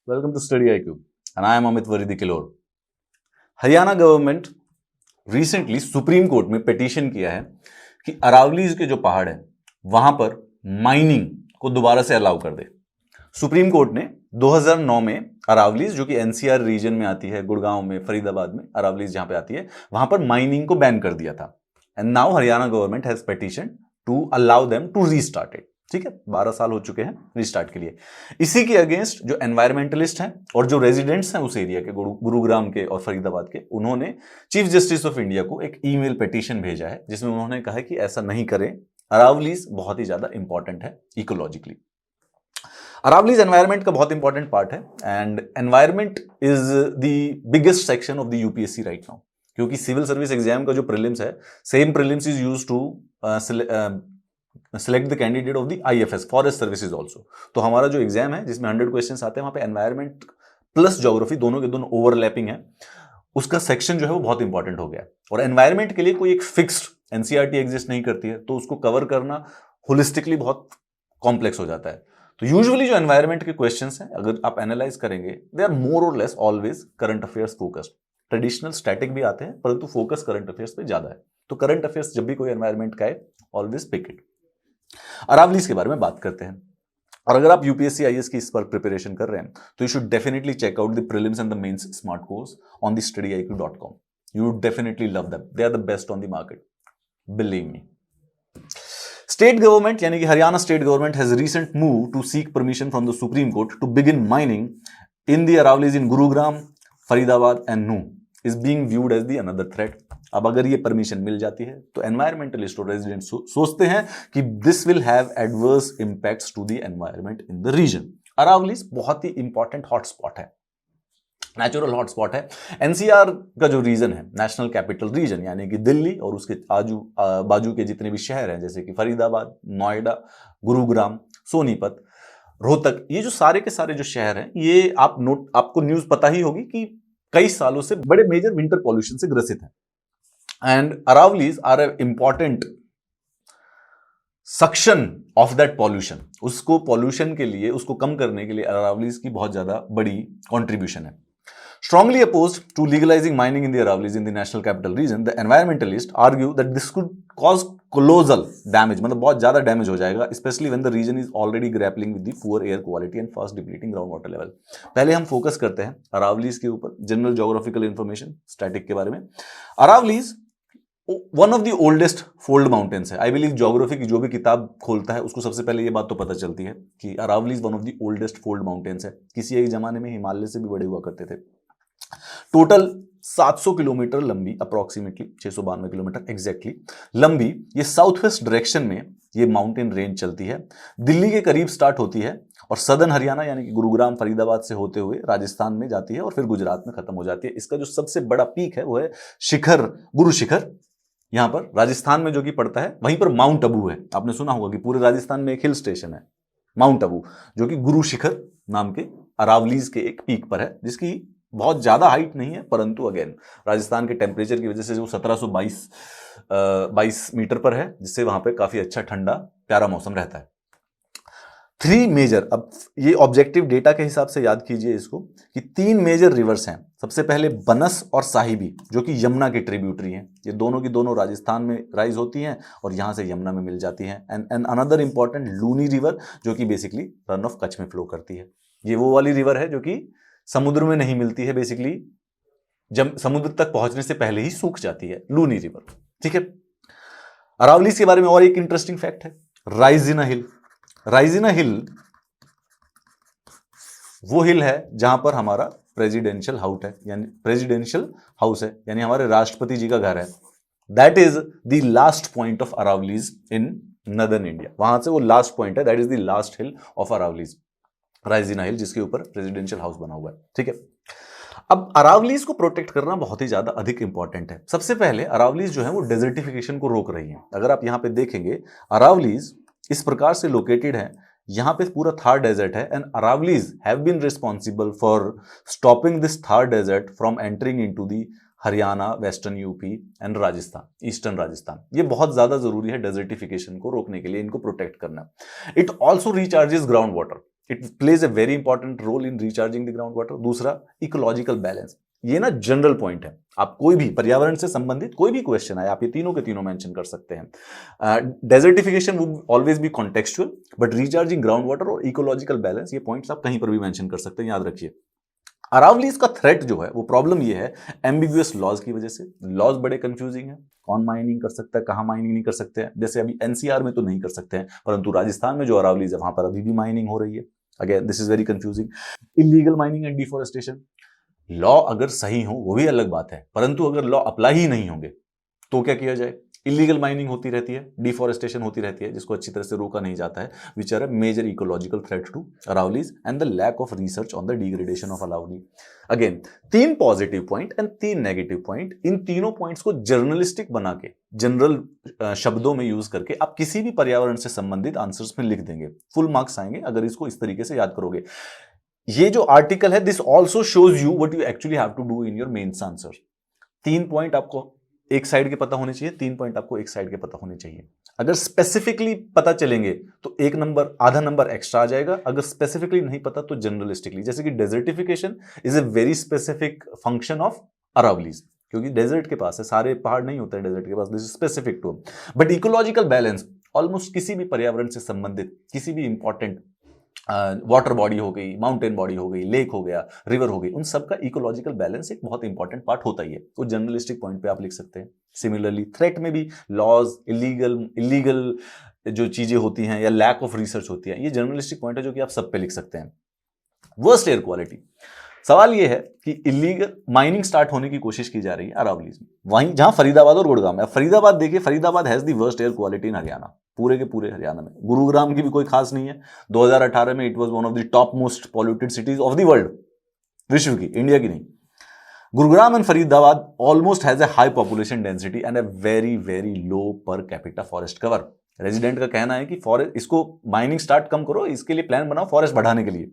Welcome to Study IQ, and I am Amit Varidi Kilor. Haryana government recently supreme court में petition किया है कि अरावलीज के जो पहाड़ हैं वहां पर माइनिंग को दोबारा से अलाउ कर दे। सुप्रीम कोर्ट ने 2009 में अरावलीज, जो कि एनसीआर रीजन में आती है, गुड़गांव में, फरीदाबाद में अरावलीज जहां पे आती है, वहां पर माइनिंग को बैन कर दिया था। And now Haryana government has petition to allow them to restart it. ठीक है, 12 साल हो चुके हैं रिस्टार्ट के लिए। इसी के अगेंस्ट जो एनवायरमेंटलिस्ट हैं और जो रेजिडेंट्स हैं उस एरिया के, गुरुग्राम के और फरीदाबाद के, उन्होंने चीफ जस्टिस ऑफ इंडिया को एक ईमेल पिटीशन भेजा है जिसमें उन्होंने कहा है कि ऐसा नहीं करें। अरावलीज बहुत ही ज्यादा इंपॉर्टेंट है इकोलॉजिकली। अरावलीज एनवायरमेंट का बहुत इंपॉर्टेंट पार्ट है and environment is the biggest section of the UPSC right now, क्योंकि सिविल सर्विस एग्जाम का जो प्रीलिम्स है, same prelims is used to select the candidate of the IFS, forest services also. तो हमारा जो exam है जिसमें 100 क्वेश्चंस आते हैं, वहां पे एनवायरमेंट प्लस ज्योग्राफी दोनों के दोनों ओवरलैपिंग है, उसका सेक्शन जो है वो बहुत इंपॉर्टेंट हो गया। और एनवायरमेंट के लिए कोई एक फिक्स्ड एनसीईआरटी एग्जिस्ट नहीं करती है, तो उसको कवर करना होलिस्टिकली बहुत कॉम्प्लेक्स हो जाता है। तो यूजुअली जो एनवायरमेंट के क्वेश्चंस हैं, अगर आप एनालाइज करेंगे, दे आर मोर और less always current affairs focused. Traditional static भी आते हैं, परंतु फोकस करंट अफेयर्स पे ज्यादा है। तो करंट अफेयर्स जब भी कोई एनवायरमेंट का है, ऑलवेज पिक इट। अरावलीज के बारे में बात करते हैं। और अगर आप यूपीएससी आईएएस की इस पर प्रिपरेशन कर रहे हैं तो you should definitely check out the prelims and the mains smart course on the studyIQ.com. You would definitely love them. They are the best on the market. Believe me. State government यानी कि Haryana state government has recent move to seek permission from the Supreme Court to begin mining in the Aravallis in Gurugram, Faridabad and Nuh is being viewed as the another threat. अब अगर ये permission मिल जाती है तो environmentalist और resident सोचते हैं कि this will have adverse impacts to the environment in the region. Aravallis बहुत ही इंपॉर्टेंट हॉटस्पॉट है, नेचुरल हॉटस्पॉट है। एनसीआर का जो रीजन है, नेशनल कैपिटल रीजन, यानी कि दिल्ली और उसके आजू बाजू के जितने भी शहर हैं, जैसे कि फरीदाबाद, नोएडा, गुरुग्राम, सोनीपत, रोहतक, ये जो सारे के सारे जो शहर हैं, ये आपको न्यूज पता ही होगी कि कई सालों से बड़े मेजर विंटर पॉल्यूशन से ग्रसित हैं। And Aravallis are a important suction of that pollution. उसको पॉल्यूशन के लिए, उसको कम करने के लिए अरावलीज की बहुत ज्यादा बड़ी कॉन्ट्रीब्यूशन है। Strongly opposed to legalizing mining in the Aravallis in the National Capital Region, the environmentalists argue that this could cause colossal damage, मतलब बहुत ज्यादा डैमेज हो जाएगा, especially when the region is already grappling with the poor air quality and fast depleting groundwater level. पहले हम focus करते हैं अरावलीज के ऊपर, जनरल ज्योग्राफिकल इंफॉर्मेशन स्टैटिक के बारे में। Aravallis one of the oldest fold mountains है। आई बिलीव ज्योग्राफी की जो भी किताब खोलता है उसको सबसे पहले ये बात तो पता चलती है कि Aravallis one of the oldest fold mountains है। किसी एक जमाने में हिमालय से भी बड़े हुआ करते थे। टोटल 700 किलोमीटर लंबी, अप्रोक्सीमेटली 692 किलोमीटर एग्जैक्टली लंबी, ये साउथ वेस्ट डायरेक्शन में ये माउंटेन रेंज चलती है। दिल्ली के करीब स्टार्ट होती है और सदर्न हरियाणा यानी कि गुरुग्राम, फरीदाबाद से होते हुए राजस्थान में जाती है और फिर गुजरात में खत्म हो जाती है। इसका जो सबसे बड़ा पीक है वो है शिखर, गुरु शिखर, यहां पर राजस्थान में जो कि पड़ता है। वहीं पर माउंट अबू है। आपने सुना होगा कि पूरे राजस्थान में एक हिल स्टेशन है माउंट अबू, जो कि गुरु शिखर नाम के अरावलीज के एक पीक पर है, जिसकी बहुत ज्यादा हाइट नहीं है, परंतु अगेन राजस्थान के टेम्परेचर की वजह से जो 1722 मीटर पर है, जिससे वहां पे काफी अच्छा ठंडा प्यारा मौसम रहता है। 3 मेजर, अब ये ऑब्जेक्टिव डेटा के हिसाब से याद कीजिए इसको, कि 3 मेजर रिवर्स हैं। सबसे पहले बनस और साहिबी, जो कि यमुना की ट्रिब्यूटरी हैं। ये दोनों की दोनों राजस्थान में राइज होती हैं और यहां से यमुना में मिल जाती हैं। And another important Luni river, जो कि बेसिकली रन ऑफ कच्छ में फ्लो करती है। ये वो वाली रिवर है जो कि समुद्र में नहीं मिलती है, बेसिकली जब समुद्र तक पहुंचने से पहले ही सूख जाती है, लूनी रिवर। ठीक है। अरावलीज के बारे में और एक इंटरेस्टिंग फैक्ट है, राइजिना हिल। राइजिना हिल वो हिल है जहां पर हमारा प्रेसिडेंशियल हाउस है, यानी हमारे राष्ट्रपति जी का घर है। That is the last point of Aravallis in northern India. वहां से वो लास्ट पॉइंट है, that is the last hill of Aravallis, Raisina hill, जिसके ऊपर प्रेसिडेंशियल हाउस बना हुआ है। ठीक है। अब अरावलीज को प्रोटेक्ट करना बहुत ही ज्यादा अधिक इंपॉर्टेंट है। सबसे पहले अरावलीज जो है वो डेजर्टिफिकेशन को रोक रही है। अगर आप यहां पे देखेंगे, अरावलीज इस प्रकार से लोकेटेड है, यहां पे पूरा थार डेजर्ट है and Aravallis have been responsible for stopping this Thar desert from entering into the Haryana, western UP and Rajasthan, eastern Rajasthan. ये बहुत ज्यादा जरूरी है डेजर्टिफिकेशन को रोकने के लिए, इनको प्रोटेक्ट करना। It also recharges ground water, it plays a very important role in recharging the ground water. दूसरा, इकोलॉजिकल बैलेंस। ये ना जनरल पॉइंट है, आप कोई भी पर्यावरण से संबंधित कोई भी क्वेश्चन आए आप ये तीनों के तीनों मेंशन कर सकते हैं। Desertification would always be contextual, but recharging ground water और इकोलॉजिकल बैलेंस ये पॉइंट्स आप कहीं पर भी मेंशन कर सकते हैं, याद रखिए। अरावलीज का थ्रेट जो है, वो प्रॉब्लम ये है एम्बिगुअस लॉज की वजह से। लॉज बड़े कंफ्यूजिंग है, कौन माइनिंग कर सकता है, कहां माइनिंग नहीं कर सकते हैं। जैसे अभी एनसीआर में तो नहीं कर सकते हैं, परंतु राजस्थान में जो अरावलीज है वहां पर अभी भी माइनिंग हो रही है। Again this is very confusing. Illegal mining and deforestation, law अगर सही हो वो भी अलग बात है, परंतु अगर लॉ अप्लाई ही नहीं होंगे तो क्या किया जाए। इलीगल माइनिंग होती रहती है, डिफोरेस्टेशन होती रहती है, जिसको अच्छी तरह से रोका नहीं जाता है, which are a major ecological threat to Aravallis and the lack of research on the degradation of Aravalli. Again 3 positive point and 3 negative point, इन तीनों पॉइंट्स को जर्नलिस्टिक बना के, जनरल शब्दों में यूज करके आप किसी भी पर्यावरण से संबंधित आंसर्स में लिख देंगे, फुल मार्क्स आएंगे अगर इसको इस तरीके से याद करोगे। ये जो आर्टिकल है, this also shows you what you actually have to do in your mains answer. 3 point आपको एक साइड के पता होने चाहिए, 3 पॉइंट आपको एक साइड के पता होने चाहिए। अगर स्पेसिफिकली पता चलेंगे तो 1 नंबर, आधा नंबर एक्स्ट्रा आ जाएगा। अगर स्पेसिफिकली नहीं पता तो जनरलिस्टिकली, जैसे कि desertification is a very specific function of Aravallis, क्योंकि डेजर्ट के पास है, सारे पहाड़ नहीं होते हैं डेजर्ट के पास, this is specific to. But ecological balance almost किसी भी पर्यावरण से संबंधित किसी भी इंपॉर्टेंट वाटर बॉडी हो गई, माउंटेन बॉडी हो गई, लेक हो गया, रिवर हो गई, उन सब का इकोलॉजिकल बैलेंस एक बहुत इंपॉर्टेंट पार्ट होता ही है, तो जर्नलिस्टिक पॉइंट पे आप लिख सकते हैं। सिमिलरली थ्रेट में भी लॉज, इलीगल जो चीजें होती हैं या लैक ऑफ रिसर्च होती है, ये जर्नलिस्टिक पॉइंट है जो कि आप सब पे लिख सकते हैं। वर्स्ट एयर क्वालिटी, सवाल यह है कि इलीगल माइनिंग स्टार्ट होने की कोशिश की जा रही है अरावलीज में, वहीं जहां फरीदाबाद और गुड़गांव है। फरीदाबाद देखिए, Faridabad has the worst air quality in Haryana, पूरे के पूरे हरियाणा में। गुरुग्राम की भी कोई खास नहीं है। 2018 में it was one of the top most polluted cities of the world, विश्व की, इंडिया की नहीं। Gurugram and Faridabad almost has a high population density and a very very low per capita forest cover. Resident का कहना है कि फॉरेस्ट, इसको mining start come करो, इसके लिए प्लान बनाओ फॉरेस्ट बढ़ाने के लिए।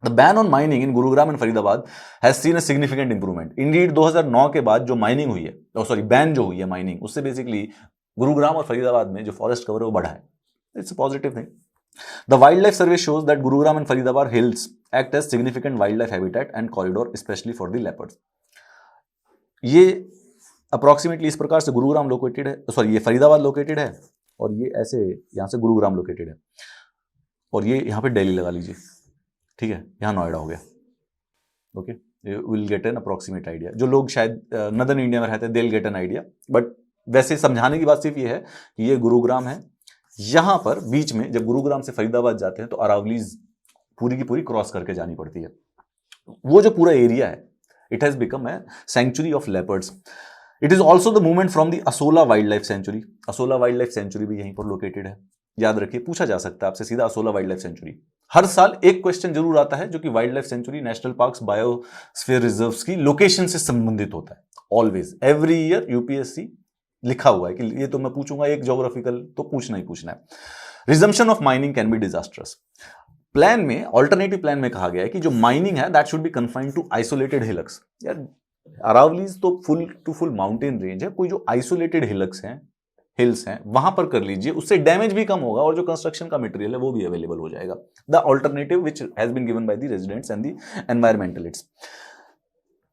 The ban on mining in Gurugram and Faridabad has seen a significant improvement. Indeed, 2009 के बाद जो माइनिंग हुई है, बैन जो हुई है माइनिंग, उससे बेसिकली गुरुग्राम और फरीदाबाद में जो फॉरेस्ट कवर है वो बढ़ा है। It's a positive thing. The wildlife survey shows that Gurugram and Faridabad hills act as significant wildlife habitat and corridor, especially for the leopards. ये अप्रोक्सीमेटली इस प्रकार से गुरुग्राम लोकेटेड है, ये फरीदाबाद लोकेटेड है, और ये ऐसे यहां से गुरुग्राम लोकेटेड है, और ये यहां पे दिल्ली लगा लीजिए, ठीक है, यहां नोएडा हो गया। Okay, will get an approximate idea. जो लोग शायद नदर्न इंडिया में रहते हैं, they will get an idea, but वैसे समझाने की बात सिर्फ ये है कि ये गुरुग्राम है। यहां पर बीच में जब गुरुग्राम से फरीदाबाद जाते हैं तो अरावलीज पूरी की पूरी क्रॉस करके जानी पड़ती है। वो जो पूरा एरिया है, it has become a sanctuary of leopards. It is also the movement from the Asola wild life sanctuary. Asola wild life sanctuary भी यहीं पर लोकेटेड है, याद रखिए, पूछा जा सकता है आपसे सीधा असोला वाइल्ड लाइफ सेंचुरी। हर साल एक क्वेश्चन जरूर आता है जो कि wild life century, national parks, biosphere reserves की लोकेशन से संबंधित होता है। ऑलवेज, एवरी ईयर यूपीएससी लिखा हुआ है कि ये तो मैं पूछूंगा, एक ज्योग्राफिकल तो पूछना ही पूछना है। Resumption of mining can be disasters. Plan में, ऑल्टरनेटिव प्लान में कहा गया है कि जो माइनिंग है that should be confined to isolated hillocks. यार अरावलीज तो full to full mountain range है, कोई जो आइसोलेटेड हिल्स हैं वहां पर कर लीजिए, उससे डैमेज भी कम होगा और जो कंस्ट्रक्शन का मटेरियल है वो भी अवेलेबल हो जाएगा। The alternative which has been given by the residents and the environmentalists.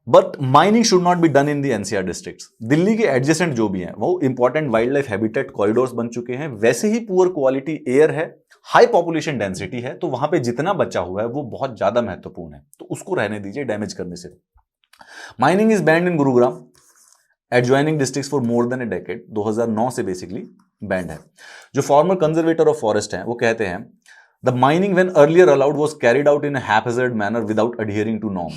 But mining should not be done in the NCR districts. Delhi के एडजेसेंट जो भी हैं वो important wildlife habitat corridors बन चुके हैं, वैसे ही पुअर क्वालिटी एयर है, हाई पॉपुलेशन डेंसिटी है, तो वहां पे जितना बचा हुआ है वो बहुत ज्यादा महत्वपूर्ण है, तो उसको रहने दीजिए डैमेज करने से। Mining is band in Gurugram adjoining districts for more than A decade. 2009 से बेसिकली बैंड है। जो फॉर्मर कंजर्वेटर ऑफ फॉरेस्ट हैं वो कहते हैं the mining when earlier allowed was carried out in a haphazard manner without adhering to norm.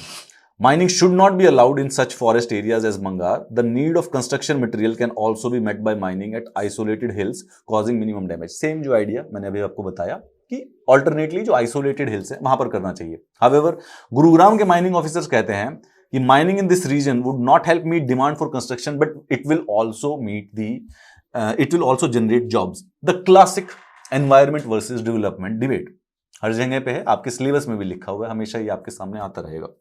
Mining should not be allowed in such forest areas as Mangar. The need of construction material can also be met by mining at isolated hills, causing minimum damage. Same जो idea मैंने अभी आपको बताया कि alternately जो isolated hills है वहां पर करना चाहिए। However, गुरुग्राम के mining officers कहते हैं कि mining in this region would not help meet demand for construction, but it will also generate jobs. The classic environment versus development debate हर जगह पे है, आपके सिलेबस में भी लिखा हुआ है, हमेशा ये आपके सामने आता रहेगा।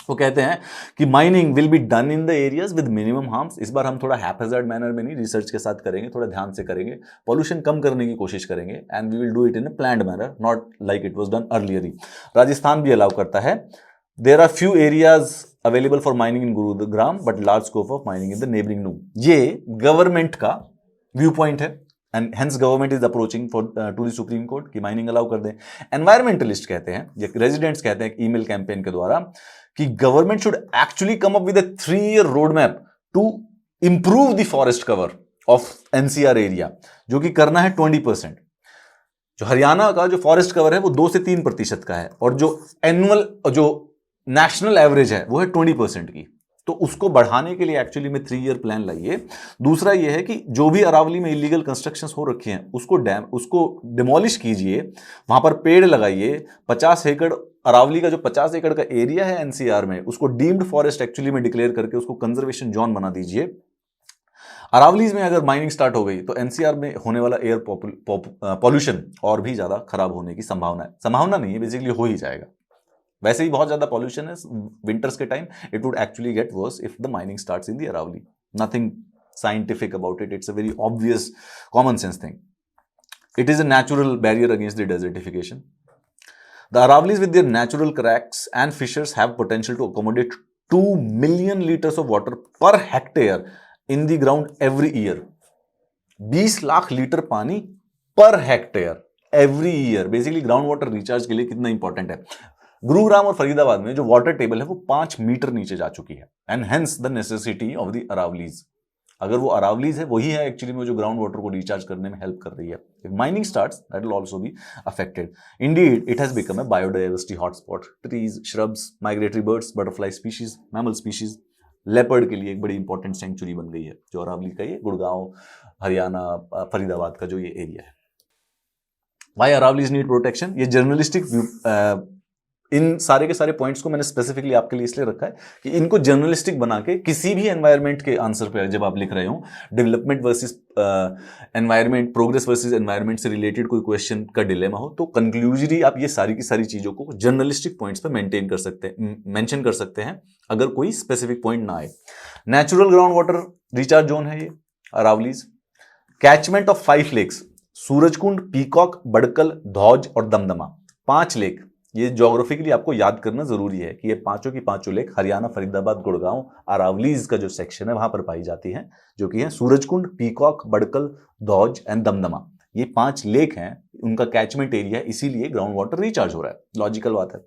वो कहते हैं कि mining will be done in the areas with minimum harms. इस बार हम थोड़ा हैपहैज़र्ड मैनर में नहीं, रिसर्च के साथ करेंगे, थोड़ा ध्यान से करेंगे, पॉल्यूशन कम करने की कोशिश करेंगे, and we will do it in a planned manner, not like it was done earlier. Rajasthan भी अलाउ करता है। There are few areas available for mining in Gurugram but large scope of mining in the neighbouring Nuh. ये government का view point है, and hence government is approaching for to the Supreme Court कि mining allow कर दें। Environmentalist कहते हैं या residents कहते हैं ईमेल कैंपेन के द्वारा कि government should actually come up with a 3-year road map to improve the forest cover of NCR area, जो कि करना है 20%। जो हरियाणा का जो फॉरेस्ट कवर है वो 2 से 3% का है, और जो एनुअल जो नेशनल एवरेज है वो है 20% की। तो उसको बढ़ाने के लिए एक्चुअली में 3-year प्लान लाइए। दूसरा ये है कि जो भी अरावली में इलीगल कंस्ट्रक्शंस हो रखे हैं उसको डिमोलिश कीजिए, वहां पर पेड़ लगाइए। 50 एकड़ अरावली का जो 50 एकड़ का एरिया है एनसीआर में, उसको डीम्ड फॉरेस्ट एक्चुअली में डिक्लेयर करके उसको कंजर्वेशन जोन बना दीजिए। अरावलीज में अगर माइनिंग स्टार्ट हो गई तो एनसीआर में होने वाला एयर पॉल्यूशन और भी ज्यादा खराब होने की संभावना नहीं है, बेसिकली हो ही जाएगा। वैसे ही बहुत ज्यादा पॉल्यूशन है विंटर्स के time, it would actually get worse if the mining starts in the Aravalli. Nothing scientific about it, it's a very obvious common sense thing. It is a natural barrier against the desertification. The Aravallis with their natural cracks and fissures have potential to accommodate 2 million liters of water per hectare in the ground every year. 20 lakh litre पानी per hectare every year. Basically ground water recharge के लिए कितना important है। गुरुग्राम और फरीदाबाद में जो water table है वो 5 मीटर नीचे जा चुकी है, and hence the necessity of the Aravallis. अगर वो अरावलीज है वही है एक्चुअली में जो ग्राउंड वाटर को रिचार्ज करने में हेल्प कर रही है। If mining starts that will also be affected. Indeed it has become a biodiversity hotspot. Trees, shrubs, migratory birds, butterfly species, mammal species, leopard के लिए एक बड़ी इंपॉर्टेंट सेंचुरी बन गई है जो अरावली का ये गुड़गांव, हरियाणा, फरीदाबाद का जो ये एरिया है। Why Aravallis need protection? ये जर्नलिस्टिक इन सारे के सारे पॉइंट्स को मैंने स्पेसिफिकली आपके लिए इसलिए रखा है कि इनको जर्नलिस्टिक बना के किसी भी एनवायरनमेंट के आंसर पे जब आप लिख रहे हो, development versus environment, progress versus environment से रिलेटेड कोई क्वेश्चन का डिलेमा हो, तो कंक्लूजरी आप ये सारी की सारी चीजों को जर्नलिस्टिक पॉइंट्स पे मेंटेन कर सकते हैं, मेंशन कर सकते हैं अगर कोई स्पेसिफिक पॉइंट ना आए। Natural ground water recharge zone है ये Aravallis. Catchment of 5 lakes, Surajkund, peacock, Badkal, Dhauj और दमदमा। 5 लेक, ये ज्योग्राफिकली आपको याद करना जरूरी है कि ये पांचों की पांचों लेक हरियाणा, फरीदाबाद, गुड़गांव, अरावलीज का जो सेक्शन है वहां पर पाई जाती हैं, जो कि है सूरजकुंड, पीकॉक, बड़कल, धौज एंड दमदमा। ये 5 लेक हैं, उनका कैचमेंट एरिया है, इसीलिए ग्राउंड वाटर रिचार्ज हो रहा है। लॉजिकल बात है।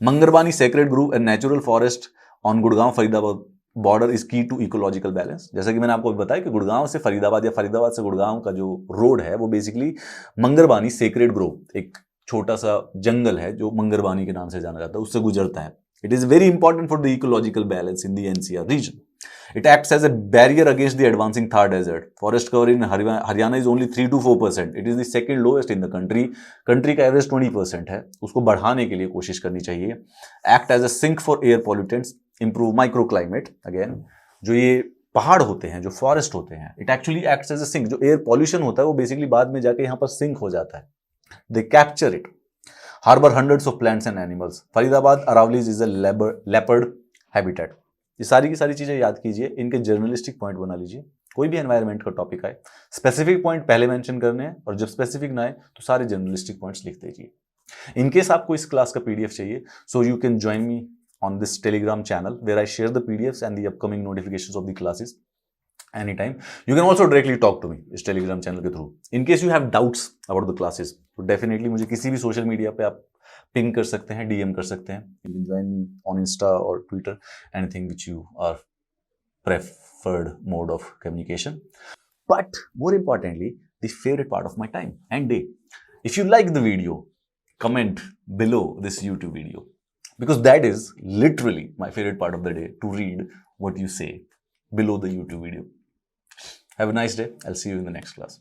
Mangarbani sacred grove and natural forest on Gurgaon Faridabad border is key to ecological balance. जैसा कि मैंने आपको बताया कि गुड़गांव से फरीदाबाद या फरीदाबाद से गुड़गांव का जो रोड है वो बेसिकली मंगरबानी सेक्रेड ग्रोव, एक छोटा सा जंगल है जो मंगरबानी के नाम से जाना जाता है, उससे गुजरता है। It is very important for the ecological balance in the NCR region. It acts as a barrier against the advancing Thar Desert. Forest cover in Haryana is only 3 to 4%. It is the second lowest in the country. Country का average 20% है, उसको बढ़ाने के लिए कोशिश करनी चाहिए। Act as a sink for air pollutants, improve microclimate. Again, जो ये पहाड़ होते हैं, जो फॉरेस्ट होते हैं, it actually acts as a sink. जो एयर पॉल्यूशन होता है वो बेसिकली बाद में जाके यहाँ पर सिंक हो जाता है। They capture it. Harbor hundreds of plants and animals. Faridabad, Aravali's is a leopard habitat. ये सारी की सारी चीजें याद कीजिए, इनके जर्नलिस्टिक पॉइंट बना लीजिए। कोई भी एनवायरनमेंट का टॉपिक आए, स्पेसिफिक पॉइंट पहले मेंशन करने हैं, और जब स्पेसिफिक ना आए तो सारे जर्नलिस्टिक पॉइंट्स लिख दीजिए। इनकेस आपको इस क्लास का पीडीएफ चाहिए, so you can join me on this Telegram channel where I share the PDFs and the upcoming notifications of the classes anytime. You can also directly talk to me इस Telegram channel के through. In case you have doubts about the classes, तो definitely मुझे किसी भी social media पे आप ping कर सकते हैं, डीएम कर सकते हैं। You can join me on Insta or Twitter, anything which you are preferred mode of communication. But more importantly, the favorite part of my time and day. If you like the video, comment below this YouTube video, because that is literally my favorite part of the day, to read what you say below the YouTube video. Have a nice day. I'll see you in the next class.